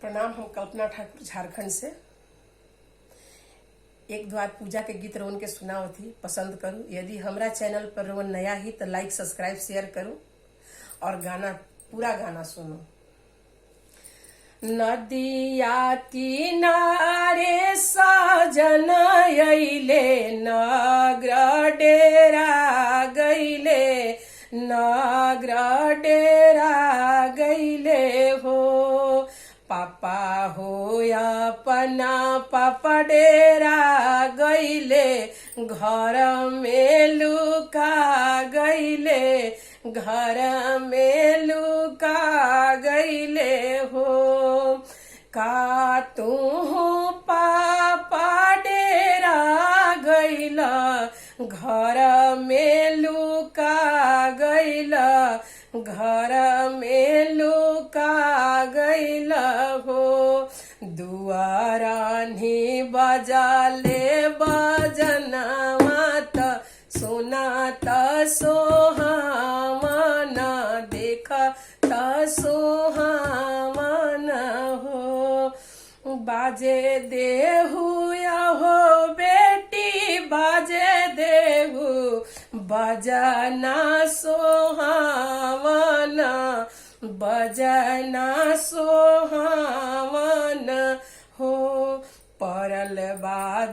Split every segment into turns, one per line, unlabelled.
प्रणाम। हम कल्पना ठाकुर झारखंड से। एक द्वार पूजा के गीत रोन के सुनाओ थी, पसंद करूं। यदि हमरा चैनल पर रोन नया ही तो लाइक सब्सक्राइब शेयर करूं और गाना पूरा गाना सुनो। नदिया किनारे सजन अइले, नगर डेरा गइले, नगर डेरा गइले हो। पापा हो अपना पापा डेरा गइले, घर में लुका गइले, घर में लुका गइले हो। का तू पापा डेरा गइला, घर में लुका गइला, घर में लुका गइला हो। दुआरानी बजाले बजनवा त सुनात सोहावन, देखत सोहावन हो। बाजे देहु हो बेटी, बाजे देहु बजना सोहावन, बजना सोहावन हो। परल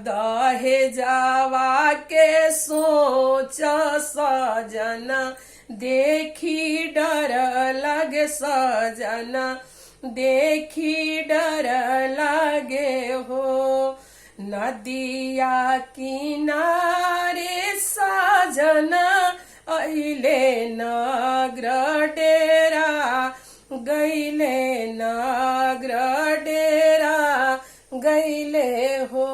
दहे जावा के सोच सजन, देखी डर लगे सजन, देखी डर लगे हो। नदिया किनारे सजन अइले, नगर डेरा गइले, नगर डेरा गइले हो।